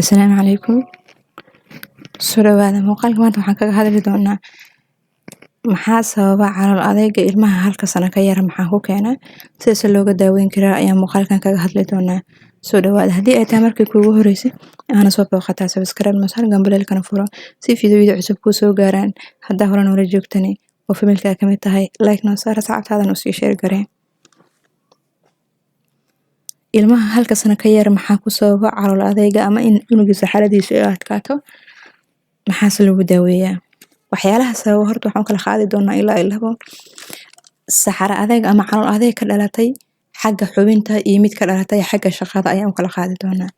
Asalaamu calaykum. Soo dhawaada muuqaalka maanta waxaan kaga hadli doonaa maxaa sababa calool adayga ilmaha halka sano ka yar maxaa ku keena sidee looga daaweyn karaa ayaa muuqaalkan kaga hadli doonaa. Soo dhawaada haddii ay tahay markii kuugu horeysay ana soo booqataa subscribe masar gambaleelkana furo si fiidiyowyada cusub kuu soo gaaraan haddaa hore noola joogtani oo familka ka mid tahay like noo saar asxaabtaadana usii share garee. Ilmaha halka sano ka yar maxaa ku sababa calool adayga ama in cunugiisa xaaladiisa ay adkaato maxaase lagu daaweeyaa. Waxyaalaha sababa horta waxaan kala qaadi doonaa ilaa labo saxaro adeeg ama calool adeeg ka dhalatay xagga xubinta iyo mid ka dhalatay xagga shaqada ayaan kala qaadi doonaa.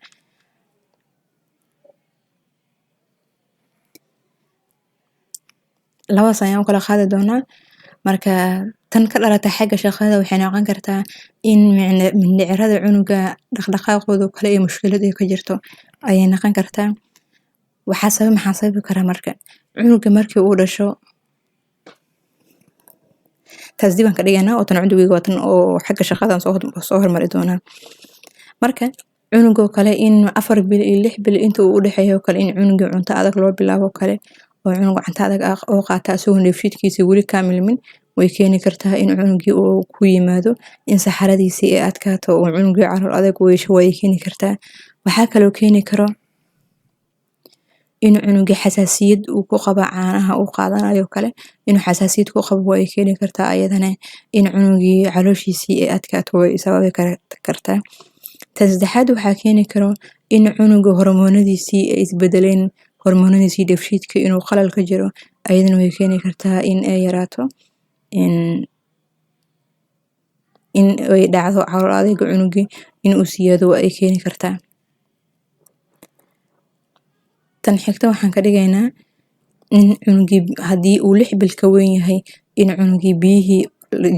Labadaas ayaan kala qaadi doonaa. Marka tan ka dhalatay xagga shaqada waxay noqon kartaa in mindhicirada cunuga dhaqdhaqaaqooda kale ee mushkilad ay ka jirto ayay noqon kartaa. maxaa sababi kara marka cunuga markii uu dhasho taas diiwaan ka dhiganaa oo tan cunugiga watan oo xagga shaqadan soo hormari doonaa. Marka cunuga kale in 4 bil iyo 6 bil inta uu u dhaxeeyo kale in cunuga cunto adag loo bilaabo kale oo cunuga cunto adag oo qaata asoo neefshiidkiisa weli kaamilmin way keeni kartaa in cunugii uu ku yimaado in saxaradiisii ay adkaato oo cunugii calool adag way keeni kartaa. Waxaa kaloo keeni karo in cunuga xasaasiyad uu ku qabo caanaha uu qaadanayo kale inuu xasaasiyad ku qabo way keeni kartaa ayadana in cunugii calooshiisii ay adkaato way sababi kartaa. Tan saddexaad waxaa keeni karo in cunuga hormoonadiisii ay isbedeleen hormoonadiisii dheefshiidka inuu qalal ka jiro ayadana way keeni kartaa in ay yaraato in ay dhacdo calool adayga cunugii in uu siyaado ay keeni kartaa. Tan xigta waxaan ka dhigaynaa in cunugii haddii uu 6 bil ka weyn yahay in cunugii biyihii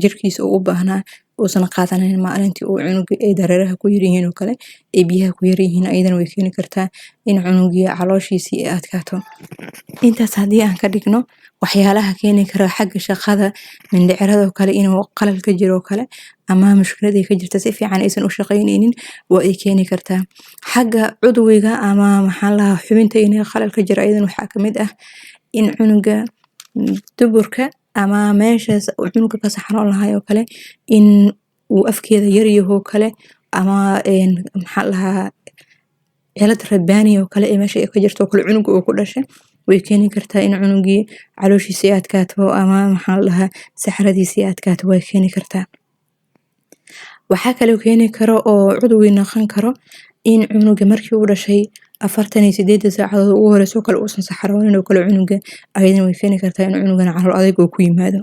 jirkiisa u baahnaa uusan qaadanayn maalintii uu cunugii ay dareeraha ku yaryihiin oo kale ay biyaha ku yaryihiin ayadana way keeni kartaa in cunugii calooshiisii ay adkaato. Intaas haddii aan ka dhigno waxyaalaha keeni kara xagga shaqada mindhicirada kale inuu qalal ka jiro kale ama mushkilad ay ka jirto si fiican aysan u shaqaynaynin waa ay keeni kartaa. Xagga cudwiga ama maxaa la xubinta inay qalal ka jiro ayadana waxaa ka mid ah in cunuga duburka ama meeshaas cunuga ka saxroon lahaay oo kale in uu afkeeda yar yahay kale ama maxaa lahaa cilad rabbaani oo kale ee meesha ay ka jirto kale cunuga uu ku dhashay way keeni kartaa in cunugii calooshiisa ay adkaato ama maxaa lahaa saxaradiisii adkaato way keeni kartaa. Waxaa kaloo keeni karo oo cudwi noqon karo in cunuga markii uu dhashay 48 saacadood ugu horeyso kale uusan saxaroonin oo kale cunuga ayadana way keeni kartaa in cunugana calool adeeg uu ku yimaado.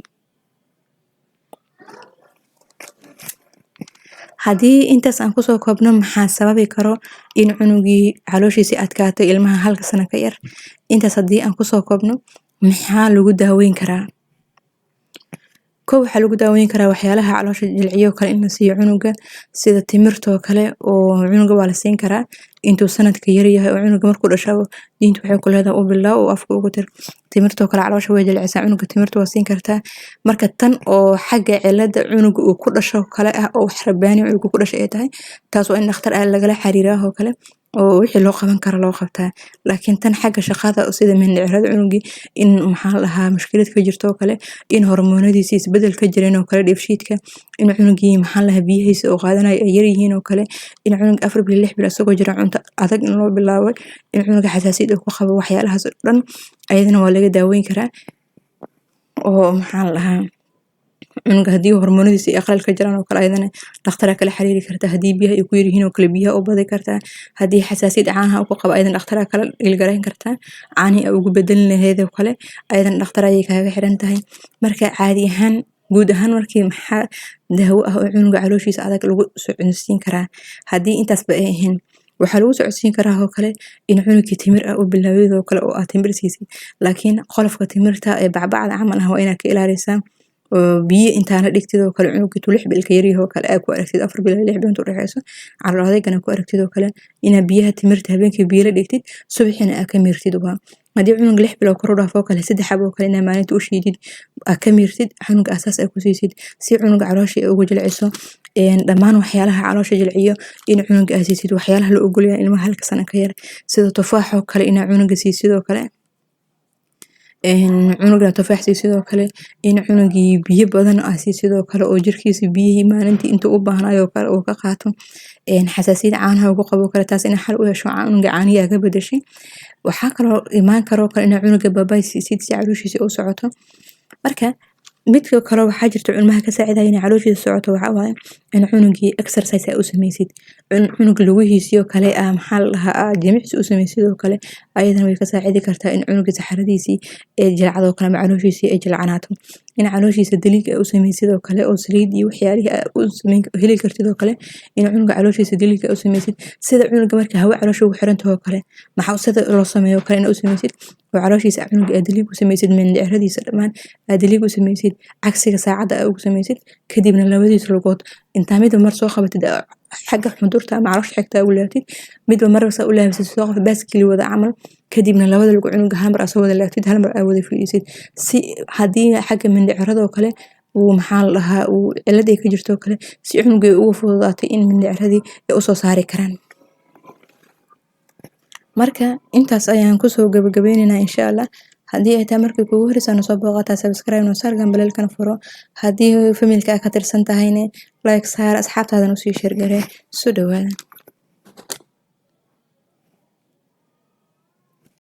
Haddii intaas aan kusoo koobno maxaa sababi karo in cunugii calooshiisa adkaato ilmaha halka sano ka yar intaas haddii aan kusoo koobno maxaa lagu daaweyn karaa. waxaa lagu daaweyn karaa waxyaalaha caloosha jilciyo kale in la siiyo cunuga sida timirta kale oo cunuga waa la siin karaa intuu sanadka yar yahay oo cunuga markuu dhasho diintu waxay ku leedahay u bilow oo afka ugu tir timirta kale caloosha way jilcisaa cunuga timirta waa siin kartaa. Marka tan oo xagga cilada cunuga uu ku dhasho kale ah oo wax rabbaani cunuga ku dhashay ay tahay taas oo in dhakhtar lagala xiriiraa oo kale oo wixii loo qaban karo loo qabtaa. Laakiin tan xagga shaqada sida mindhicirada cunugii in maxaa lahaa mushkilad ka jirto kale in hormoonadiisii isbedel ka jireen oo kale dheefshiidka in cunugii maxaa lahaa biyihiisa oo qaadanay ay yar yihiin oo kale in cunuga 4 bil 6 bil asagoo jira cunto adag in loo bilaabo in cunuga xasaasiyad ku qabo waxyaalahaas dhan ayadana waa laga daaweyn karaa oo maxaa lahaa cunuga haddii hormoonadiisa ay qalal ka jiraan oo kale ayadana dhakhtar kala xiriiri kartaa haddii biyaha ay ku yaryihiin oo kale biyaha u badi kartaa haddii xasaasiyad caanaha uu ku qabo ayadana dhakhtar kala ilgarayn kartaa caanihi ugu bedelin lahayd oo kale ayadana dhakhtar ayay kaaga xiran tahay. Marka caadi ahaan guud ahaan markii maxaa daawo ah oo cunuga calooshiisa adag lagu socodsiin karaa haddii intaasba ay ahayn waxaa lagu socodsiin karaa oo kale in cunugii timir ah u bilaawdo kale oo aad timir siisid laakiin qolofka timirta ee bacbacda camal ah waa inaad ka ilaalisaa oo biyo intaana dhigtid oo kale cunugii 6 bil ka yar yahay oo kale aad ku aragtid 4 bil 6 bil inta u dhaxayso calool adeegana ku aragtid oo kale ina biyaha timirta habeenkii biyo la dhigtid subaxina aad ka miirtid haddii cunuga 6 bilood kor u dhaafo oo kale 3 xabo oo kale inaa maalintii u shiidid aa ka miirtid cunuga asaas ay ku siisid si cunuga caloosha ay ugu jilciso dhammaan waxyaalaha caloosha jilciyo in cunuga aa siisid waxyaalaha la ogol yahay ilmaha halka sano ka yar sida tufaaxa oo kale inaa cunuga siisid oo kale cunuga tufaax siisid oo kale in cunugii biyo badan aa siisid oo kale oo jirkiisa biyihii maalintii inta u baahnayo oo kale uu ka qaato xasaasiyad caanaha ugu qabo kale taas in xal u yeesho cunuga caanihi ka bedeshay waxaa kaloo imaan karo kale in cunuga baabay siisid si calooshiisa u socoto marka midka kale waxaa jirta ilmaha ka saacidaya in calooshiisa socoto waxaa waaye in cunugii exercise ay u sameysid cunuga lugihiisa kale maxaa la dhahaa jimicsi u sameysid oo kale ayadana way ka saacidi kartaa in cunuga saxaradiisii ee jilcado kale ama calooshiisa ay jilcanaato in calooshiisa daliig ay u sameysid oo kale oo saliid iyo waxyaalihi u sameyn heli kartid oo kale in cunuga calooshiisa daliig ay u sameysid sida cunuga marka hawa caloosha ugu xiranto oo kale maxaa sida loo sameeyo kale in u sameysid oo calooshiisa cunuga daliig u sameysid mindhicradiisa dhamaan daliig u sameysid cagsiga saacada ugu sameysid kadibna labadiisa lugood inta mid mar soo qabatid xagga xudurta ama caloosha xigta u laabtid midba mar u laabsid soo qof baaskili wada camal kadibna labada lugu cunuga hal mar soo wada laabtid hal mar wada fiidisid si hadii xagga mindhicrada oo kale uu maxaa la dhahaa uu cilad ay ka jirto kale si cunuga ugu fududaatay in mindhicradii ay u soo saari karaan marka intaas ayaan ku soo gabagabeynaa insha Allah haddii ay tahay markii kugu horeysa soo booqataa subscribe no saar gambalelkana furo haddii familka ka tirsan tahayna like saar asxaabtaadana u sii share garee soo dhawaada